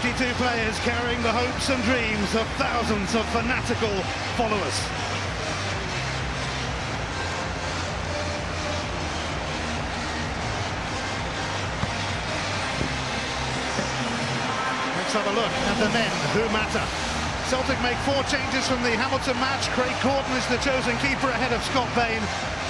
22 players carrying the hopes and dreams of thousands of fanatical followers. Let's have a look at the men who matter. Celtic make 4 changes from the Hamilton match. Craig Corton is the chosen keeper ahead of Scott Bain.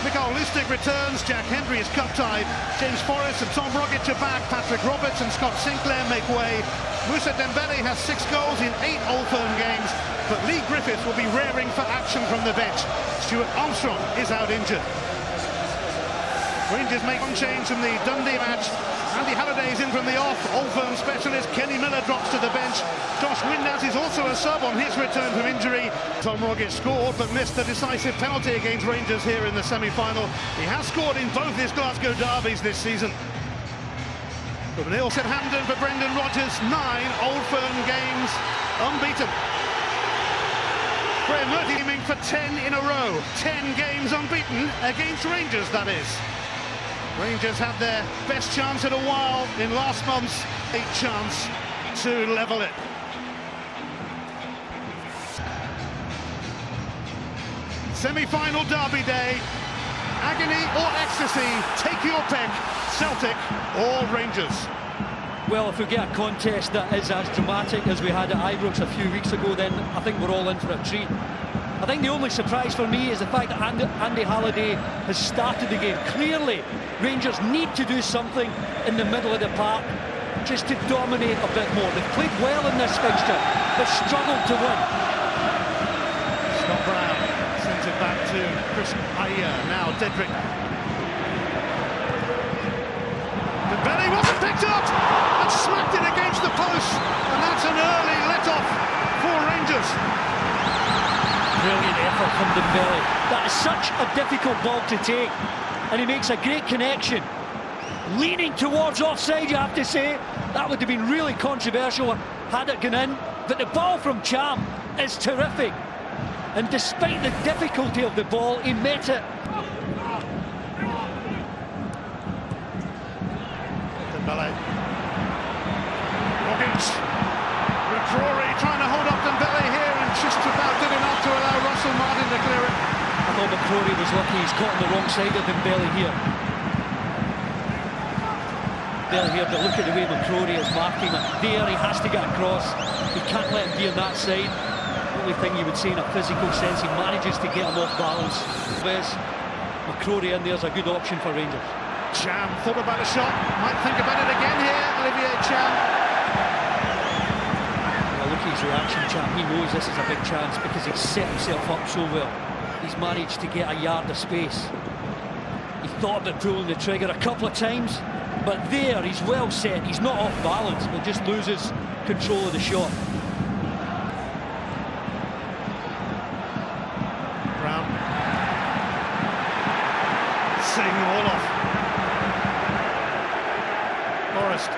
Mikael Lustig returns, Jack Hendry is cup-tied, James Forrest and Tom Rogic are back, Patrick Roberts and Scott Sinclair make way. Moussa Dembele has 6 goals in 8 Old Firm games, but Lee Griffiths will be raring for action from the bench. Stuart Armstrong is out injured. Rangers make one change from the Dundee match. Andy Halliday's in from the off. Old Firm specialist Kenny Miller drops to the bench. Josh Windass is also a sub on his return from injury. Tom Rogic scored but missed the decisive penalty against Rangers here in the semi-final. He has scored in both his Glasgow derbies this season. From Neil Southampton for Brendan Rodgers, 9 Old Firm games unbeaten. Graham Murphy aiming for 10 in a row. 10 games unbeaten against Rangers, that is. Rangers had their best chance in a while in last month's 8th chance to level it. Semi-final derby day, agony or ecstasy, take your pick, Celtic or Rangers. Well, if we get a contest that is as dramatic as we had at Ibrox a few weeks ago, then I think we're all in for a treat. I think the only surprise for me is the fact that Andy Halliday has started the game. Clearly, Rangers need to do something in the middle of the park just to dominate a bit more. They've played well in this fixture, but struggled to win. Scott Brown sends it back to Chris Ayer. Now Dedrick. Dembele wasn't picked up and smacked it against the post, and that's an early let-off for Rangers. Brilliant effort from Dembele. That is such a difficult ball to take, and he makes a great connection. Leaning towards offside, you have to say. That would have been really controversial had it gone in. But the ball from Cham is terrific. And despite the difficulty of the ball, he met it. Dembele. Rogic. Rory trying to hold up Dembele here and just about did enough to allow Russell Martin to clear it. I thought McCrory was lucky. He's caught on the wrong side of Dembele here. Dembele here, but look at the way McCrory is marking it. There, he has to get across. He can't let him be on that side. The only thing you would say in a physical sense, he manages to get him off balance. McCrory in there's a good option for Rangers. Cham thought about a shot, might think about it again here, Olivier Cham. Look at his reaction, Cham. He knows this is a big chance because he's set himself up so well. He's managed to get a yard of space. He thought about pulling the trigger a couple of times, but there he's well set. He's not off balance, but just loses control of the shot. Brown. Setting them all off. Forrest.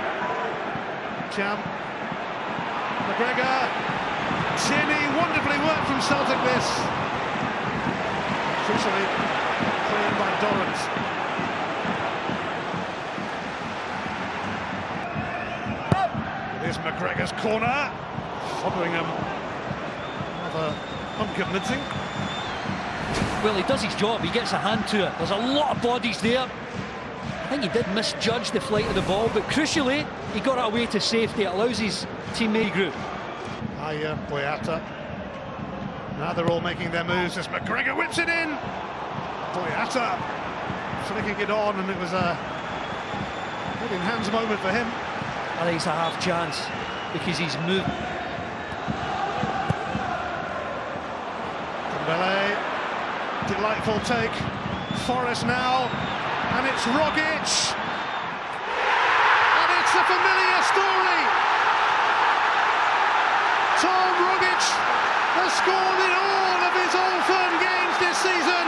Cham. McGregor. Tierney, wonderfully worked from Celtic this. Crucially cleared by Dorrans. Here's McGregor's corner. Fotheringham rather unconvincing. Well, he does his job, he gets a hand to it. There's a lot of bodies there. I think he did misjudge the flight of the ball, but crucially, he got it away to safety. It allows his teammate group. Ayer, Boyata. Now they're all making their moves as McGregor whips it in. Boyata flicking it on, and it was a good in-hands moment for him. I think it's a half chance because he's moved. Dembele, delightful take. Forrest now, and it's Rogic. And it's a familiar story. Tom Rogic has scored in all of his Old Firm games this season,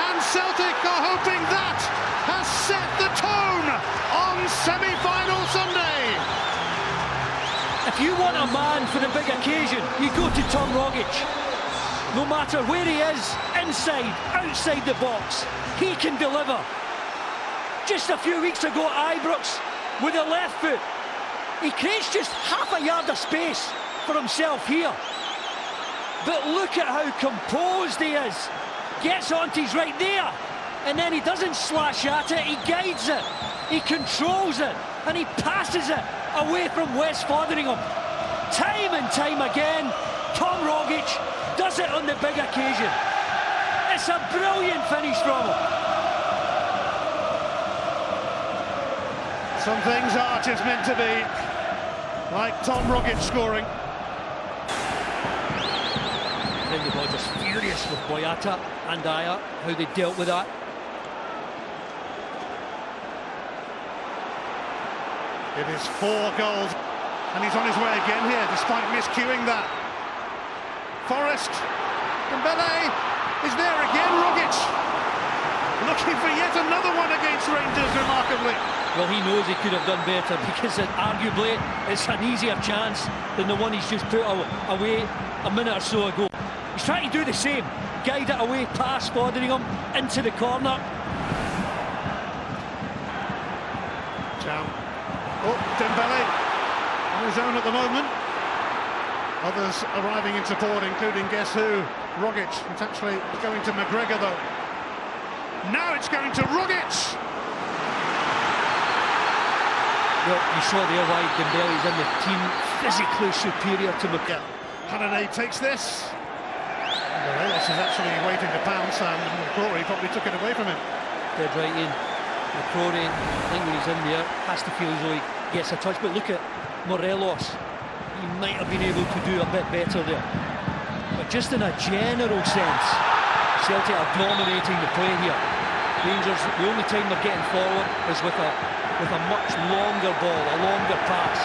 and Celtic are hoping that has set the tone on semi-final Sunday. If you want a man for the big occasion, you go to Tom Rogic. No matter where he is, inside, outside the box, he can deliver. Just a few weeks ago at Ibrox, with a left foot, He creates just half a yard of space for himself here. But look at how composed he is. Gets onto his right there, and then he doesn't slash at it, he guides it, he controls it, and he passes it away from West Fotheringham. Time and time again, Tom Rogic does it on the big occasion. It's a brilliant finish from him. Some things are just meant to be, like Tom Rogic scoring. Then the boys are furious with Boyata and Dyer, how they dealt with that. It is 4 goals, and he's on his way again here, despite miscuing that. Forrest, Dembele is there again, Rogic looking for yet another one against Rangers, remarkably. Well, he knows he could have done better, because arguably it's an easier chance than the one he's just put away a minute or so ago. He's trying to do the same, guide it away past Fotheringham into the corner. Jam. Oh, Dembele on his own at the moment. Others arriving in support, including guess who? Rogic. It's actually going to McGregor though. Now it's going to Rogic. Well, you saw there why Dembele's in the team, physically superior to McGregor. Halliday takes this. Morelos is actually waiting to pounce, and McCrory probably took it away from him. Dead right in. McCrory, I think when he's in there, has to feel as though he gets a touch. But look at Morelos. He might have been able to do a bit better there. But just in a general sense, Celtic are dominating the play here. Rangers, the only time they're getting forward is with a much longer ball, a longer pass.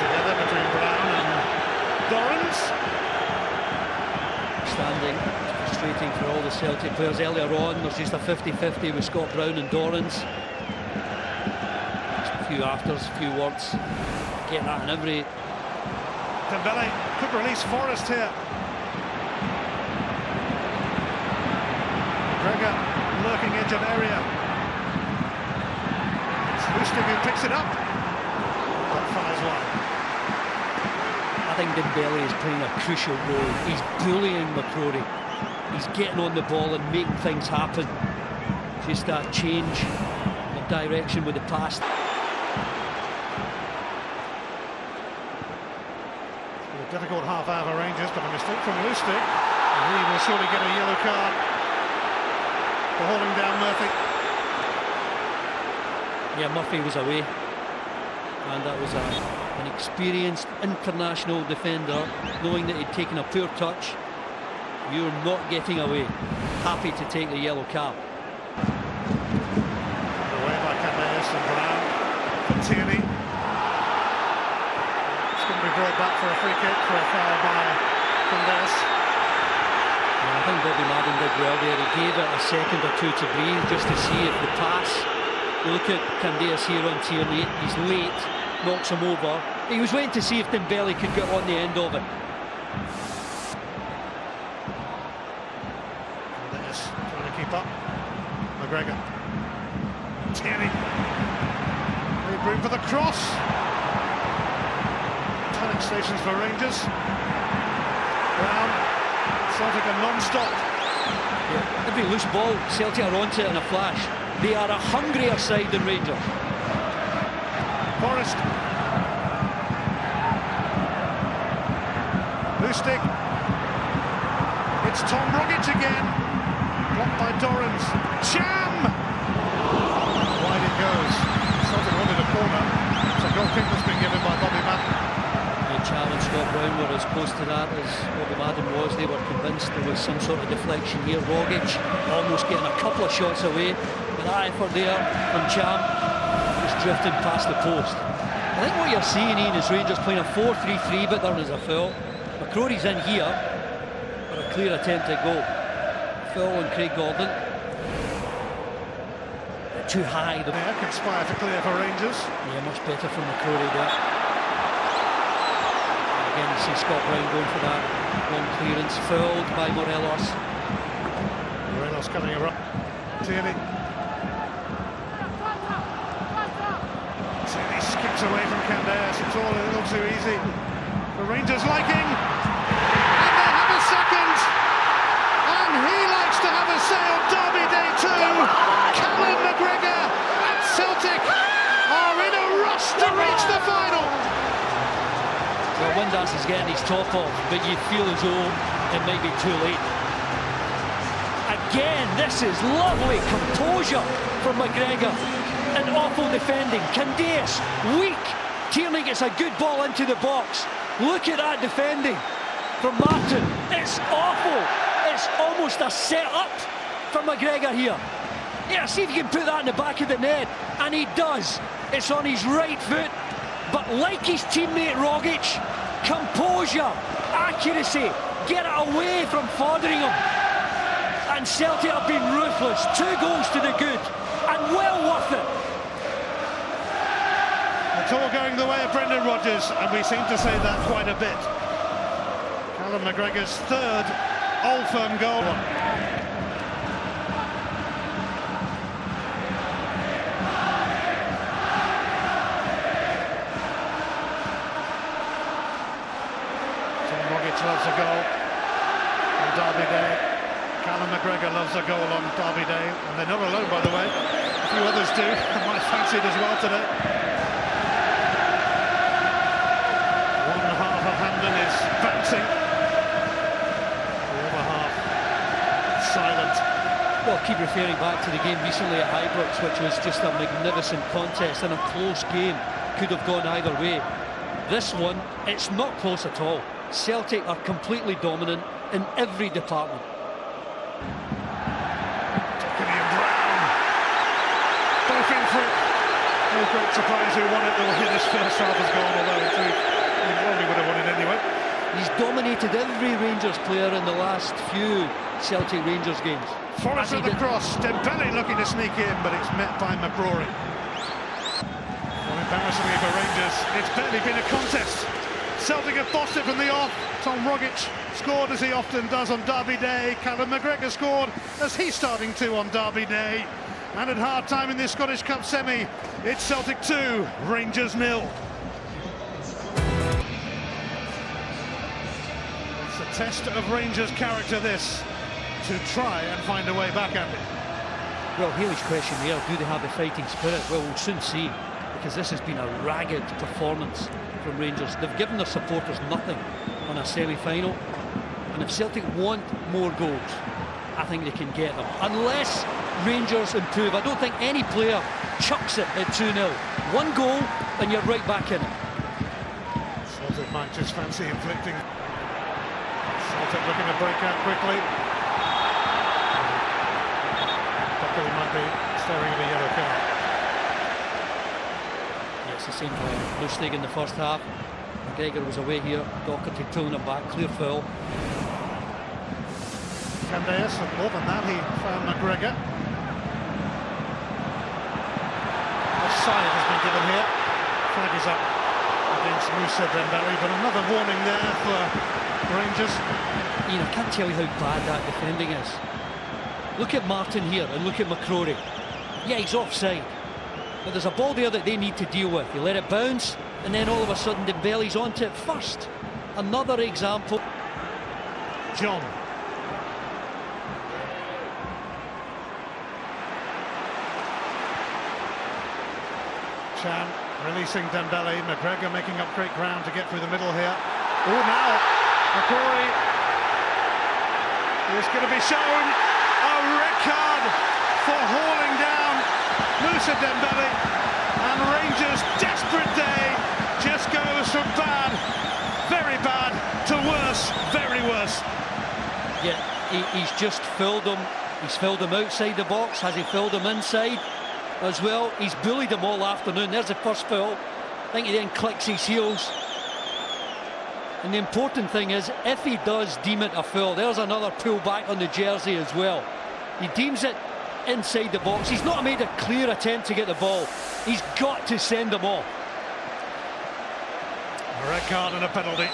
Together between Brown and Dorrans. Standing, frustrating for all the Celtic players. Earlier on, there's just a 50-50 with Scott Brown and Dorrans. Just a few afters, a few words. Get that in every... Dembele could release Forrest here. McGregor lurking edge of area. It's Lustig who picks it up. But fires wide. I think Dembele is playing a crucial role. He's bullying McCrory. He's getting on the ball and making things happen. Just that change of direction with the pass. A difficult half hour for Rangers, but a mistake from Lustig. And he will surely get a yellow card for holding down Murphy. Yeah, Murphy was away. And that was an experienced international defender, knowing that he'd taken a poor touch. You're not getting away. Happy to take the yellow card. Away by Cabeas and Brown for Tierney. It's going to be brought back for a free kick for a foul by Cabeas. I think Bobby Madden did well there. He gave it a second or two to breathe just to see if the pass. You look at Candeas here on Tierney, he's late, knocks him over. He was waiting to see if Dembele could get on the end of it. Candeas trying to keep up. McGregor. Tierney. Made room for the cross. Panic stations for Rangers. Brown. Celtic are non-stop. Yeah. Every loose ball, Celtic are onto it in a flash. They are a hungrier side than Rangers. Forrest. Lustig. It's Tom Rogic again. Blocked by Dorrans. Jam! Wide it goes. Celtic wanted a corner. It's a goal kick that's been given by Bobby Madden. Cham and Scott Brown were as close to that as Bobby Madden was. They were convinced there was some sort of deflection here. Rogic almost getting a couple of shots away, but that effort there from Cham was drifting past the post. I think what you're seeing, Ian, is Rangers playing a 4-3-3, but there is a foul. McCrory's in here for a clear attempt at goal. Foul on Craig Gordon. Too high. Yeah, conspire to clear for Rangers. Yeah, much better from McCrory there. Again, you see Scott Brown going for that long clearance, fouled by Morelos. Morelos coming around. Tierney. Tierney gets away from Candace. It's all a little too easy for Rangers' liking. And they have a second. And he likes to have a say on Derby Day too. Callum McGregor. Celtic are in a rush to reach the final. Well, Windass is getting his top off, but you feel as though it might be too late. Again, this is lovely composure from McGregor. And awful defending. Candace, weak. Tierney gets a good ball into the box. Look at that defending from Martin. It's awful. It's almost a set-up for McGregor here. Yeah, see if you can put that in the back of the net. And he does. It's on his right foot. But like his teammate Rogic, composure, accuracy, get it away from Foderingham. And Celtic have been ruthless. 2 goals to the good. And well worth it. It's all going the way of Brendan Rodgers, and we seem to say that quite a bit. Callum McGregor's 3rd Old Firm goal. Rogic loves a goal on Derby Day. Callum McGregor loves a goal on Derby Day, and they're not alone, by the way. A few others do. I might fancy it as well today. One half of Hampden is bouncing. The other half silent. Well, keep referring back to the game recently at Ibrox, which was just a magnificent contest and a close game. Could have gone either way. This one, it's not close at all. Celtic are completely dominant in every department. Both in for it. No great surprise who won it. This first half has gone, although he probably would have won it anyway. He's dominated every Rangers player in the last few Celtic Rangers games. Forrest at the cross. Dembele looking to sneak in, but it's met by McCrory. Well, embarrassingly for Rangers, it's barely been a contest. Celtic have bossed it from the off. Tom Rogic scored as he often does on Derby Day. Callum McGregor scored as he's starting to on Derby Day. And at half-time in this Scottish Cup semi, it's Celtic 2, Rangers 0. It's a test of Rangers' character, this, to try and find a way back at it. Well, Haley's question here, do they have the fighting spirit? Well, we'll soon see, because this has been a ragged performance from Rangers. They've given their supporters nothing on a semi-final, and if Celtic want more goals, I think they can get them. Unless Rangers improve. I don't think any player chucks it at 2-0. 1 goal and you're right back in it. Celtic might just fancy inflicting. Celtic looking to break out quickly. Buckley might be staring at a yellow card. Yeah, it's the same for Lustig in the first half. McGregor was away here. Doherty pulling him back. Clear foul. Candace, and more than that, he found McGregor. Offside has been given here. Flag is up against Moussa Dembele, but another warning there for Rangers. Ian, I can't tell you how bad that defending is. Look at Martin here and look at McCrory. Yeah, he's offside, but there's a ball there that they need to deal with. You let it bounce, and then all of a sudden Dembele's onto it first. Another example. John. Chan releasing Dembele. McGregor making up great ground to get through the middle here. Oh, now McCrory is going to be shown a red card for hauling down Moussa Dembele, and Rangers' desperate day just goes from bad, very bad, to worse, very worse. Yeah, he's just filled him. He's filled him outside the box. Has he filled him inside as well? He's bullied him all afternoon. There's the first foul. I think he then clicks his heels. And the important thing is, if he does deem it a foul, there's another pull back on the jersey as well. He deems it inside the box. He's not made a clear attempt to get the ball. He's got to send him off. A red card and a penalty.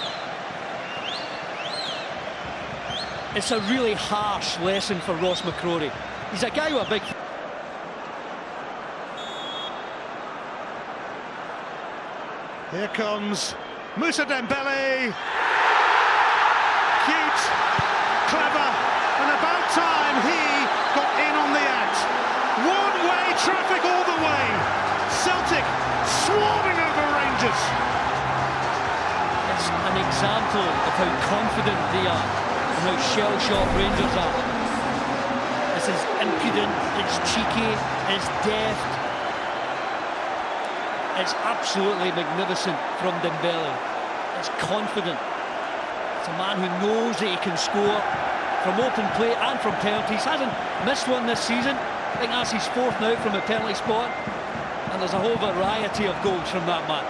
It's a really harsh lesson for Ross McCrory. He's a guy with a big... Here comes Moussa Dembele. Cute, clever, and about time he got in on the act. One-way traffic all the way. Celtic swarming over Rangers. It's an example of how confident they are and how shell-shocked Rangers are. This is impudent, it's cheeky, it's deft. It's absolutely magnificent from Dembele. It's confident. It's a man who knows that he can score from open play and from penalties. Hasn't missed one this season. I think that's his fourth now from a penalty spot. And there's a whole variety of goals from that man.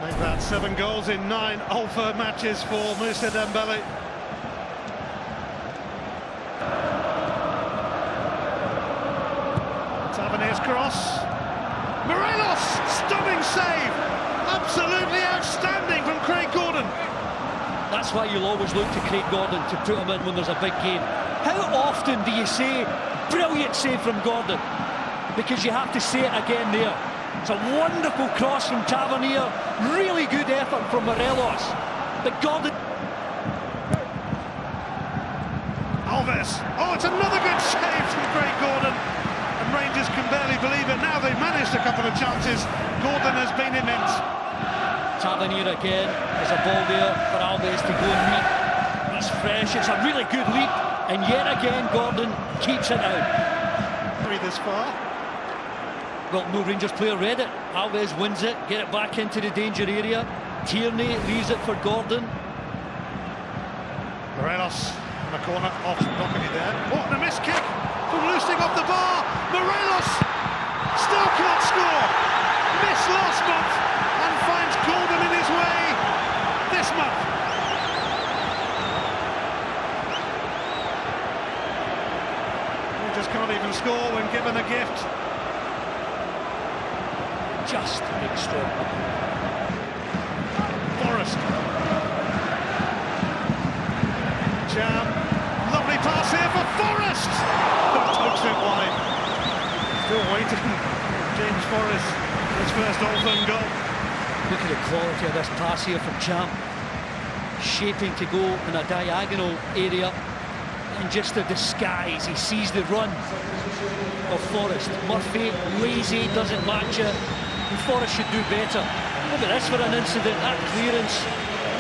Make that 7 goals in 9 Alpha matches for Moussa Dembele. Tavernier's cross. Morelos, stunning save. Absolutely outstanding from Craig Gordon. That's why you'll always look to Craig Gordon to put him in when there's a big game. How often do you say, brilliant save from Gordon? Because you have to say it again there. It's a wonderful cross from Tavernier. Really good effort from Morelos. But Gordon... Alves. Oh, it's another good save from Craig Gordon. And Rangers can barely believe it. Now they've managed a couple of chances. Gordon has been immense. Tavernier again. There's a ball there for Alves to go and meet. He's fresh. It's a really good leap. And yet again, Gordon keeps it out. This far. Well, no Rangers player read it. Alves wins it. Get it back into the danger area. Tierney leaves it for Gordon. Morelos in the corner. Off Doherty there. Oh, and a missed kick from Lustig off the bar. Morelos still can't score. Missed last month and finds Gordon in his way this month. He just can't even score when given a gift. Just extraordinary. Forrest. Jam. Lovely pass here for Forrest. Pokes it wide. Still waiting. James Forrest, his first Oldham goal. Look at the quality of this pass here from Jam. Shaping to go in a diagonal area. And just the disguise, he sees the run of Forrest. Murphy, lazy, doesn't match it. And Forrest should do better. Look at this for an incident, that clearance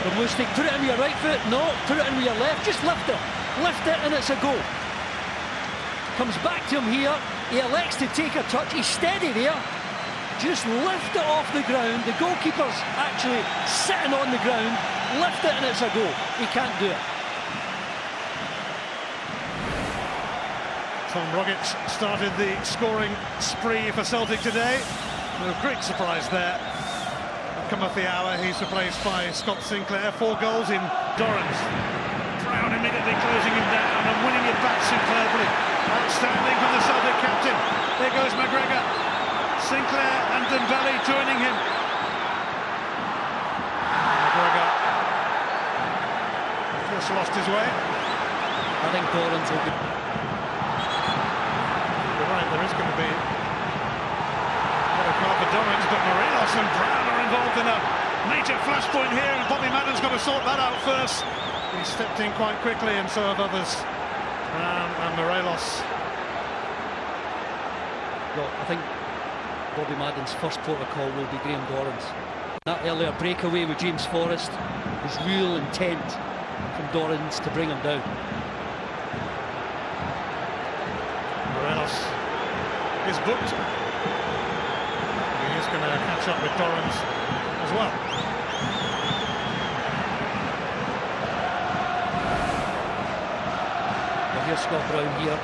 from Lustig. Put it in with your right foot, no, put it in with your left, just lift it and it's a goal. Comes back to him here, he elects to take a touch, he's steady there, just lift it off the ground, the goalkeeper's actually sitting on the ground, lift it and it's a goal. He can't do it. Tom Rogic started the scoring spree for Celtic today. A great surprise there. Cometh the hour, he's replaced by Scott Sinclair. 4 goals in Dorrans. Brown immediately closing him down and winning it back superbly. Outstanding from the Celtic captain. There goes McGregor. Sinclair and Dembele joining him. McGregor just lost his way. I think Dorrans will be... You're right, there is going to be for Dorrans, but Morelos and Brown are involved in a major flashpoint here, and Bobby Madden's got to sort that out first. He stepped in quite quickly, and so have others. Brown and Morelos. Well, I think Bobby Madden's first protocol will be Graham Dorrans. That earlier breakaway with James Forrest was real intent from Dorrans to bring him down. Morelos is booked. He's going to catch up with Dorrans as well. Well, here's Scott Brown here,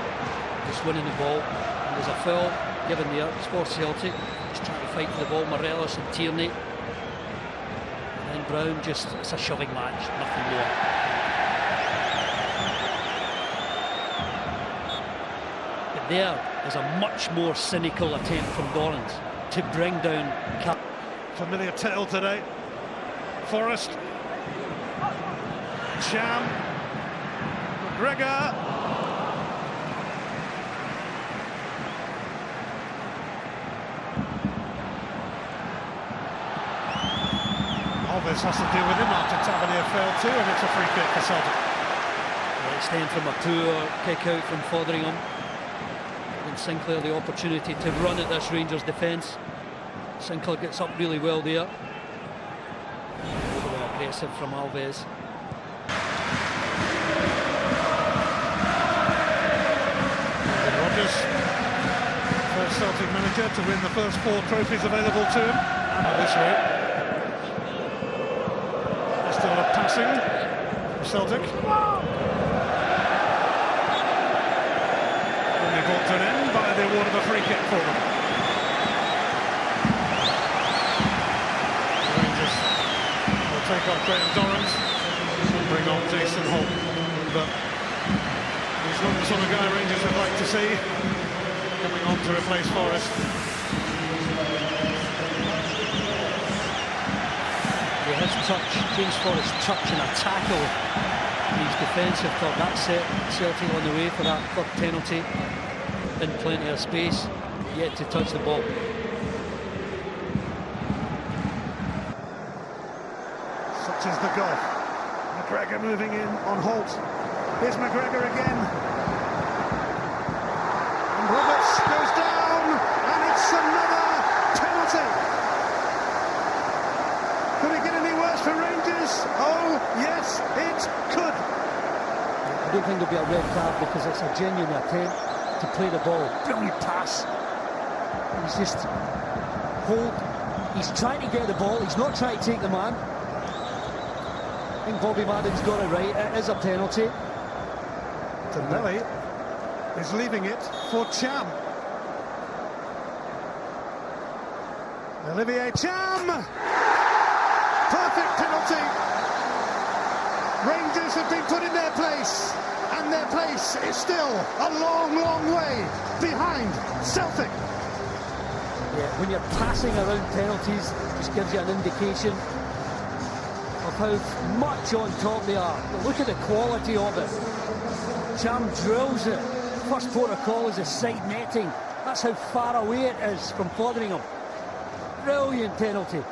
just winning the ball. And there's a foul given there. It's for Celtic. He's trying to fight for the ball. Morelos and Tierney. And then Brown just, it's a shoving match, nothing more. But there is a much more cynical attempt from Dorrans to bring down Cap. Familiar tale today. Forrest. Jam. McGregor. Ellis has to deal with him after Tavernier failed too, and it's a free kick for Celtic. It's then from a poor kick out from Fotheringham. And Sinclair the opportunity to run at this Rangers defence. Sinclair gets up really well there. Overly aggressive from Alves. Rodgers, first Celtic manager to win the first 4 trophies available to him. And this way. There's still a passing for Celtic. Only brought to an end by the award of a free kick for them. The Rangers will take off Graham Dorrans and bring on Jason Holt. But he's not the sort of guy Rangers would like to see coming on to replace Forrest. Yeah, his touch, James Forrest's touch and a tackle. He's defensive for that set Celtic on the way for that third penalty. In plenty of space, yet to touch the ball. Such is the goal. McGregor moving in on Holt. Here's McGregor again. And Roberts goes down, and it's another penalty. Could it get any worse for Rangers? Oh, yes, it could. I don't think there'll be a red card because it's a genuine attempt to play the ball. Brilliant pass. He's just hold. He's trying to get the ball. He's not trying to take the man. I think Bobby Madden's got it right. It is a penalty. Dembele is leaving it for Cham. Olivier Cham! Perfect penalty. Rangers have been put in their place, and their place is still a long, long way behind Celtic. Yeah, when you're passing around penalties, it just gives you an indication of how much on top they are. But look at the quality of it. Cham drills it. First protocol is a side netting. That's how far away it is from Fotheringham. Brilliant penalty.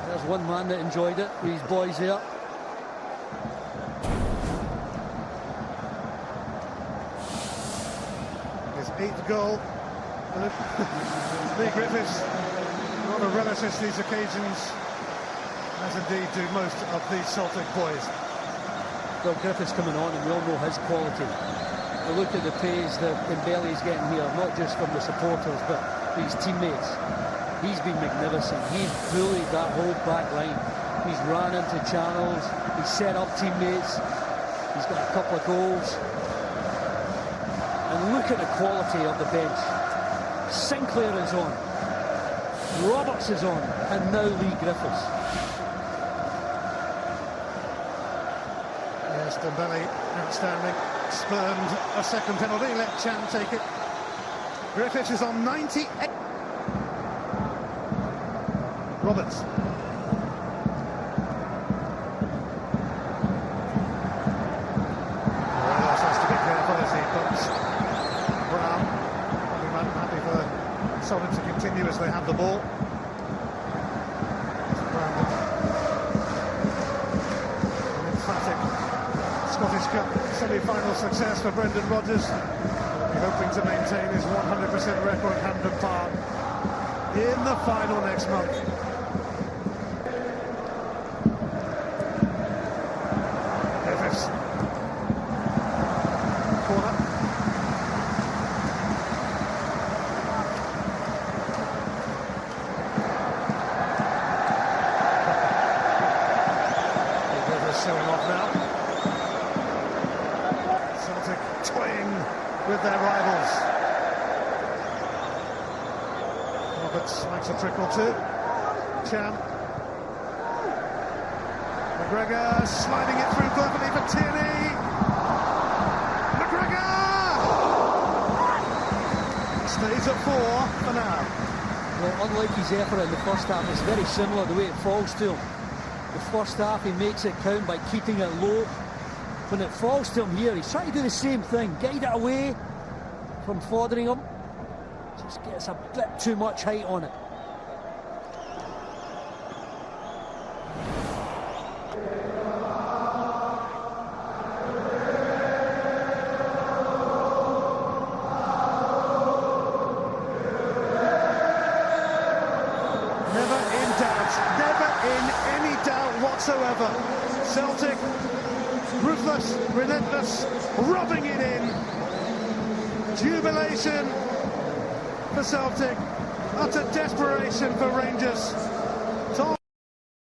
There's one man that enjoyed it with his boys there. His 8th goal. Lee Griffiths, not a relative these occasions, as indeed do most of these Celtic boys. Well, Griffiths coming on, and we all know his quality. We look at the praise that Dembele is getting here, not just from the supporters, but from his teammates. He's been magnificent. He's bullied that whole back line. He's ran into channels. He's set up teammates. He's got a couple of goals. And look at the quality of the bench. Sinclair is on. Roberts is on. And now Lee Griffiths. Yes, Dembele, outstanding. Spurned a second penalty. Let Cham take it. Griffiths is on 98. Roberts. Morelos has to be careful as he puts Brown. I'm happy for Celtic to continue as they have the ball. Brandon. An emphatic Scottish Cup semi-final success for Brendan Rodgers. He'll be hoping to maintain his 100% record hand and par in the final next month. Corner. Griffiths showing off now. Celtic toying with their rivals. Roberts likes a trick or two. Cham. McGregor sliding it through perfectly for Tierney. Stays at 4 for now. Well, unlike his effort in the first half, it's very similar the way it falls to him. The first half he makes it count by keeping it low. When it falls to him here, he's trying to do the same thing, guide it away from Fotheringham. Just gets a bit too much height on it. in any doubt whatsoever. Celtic, ruthless, relentless, rubbing it in. Jubilation for Celtic, utter desperation for Rangers.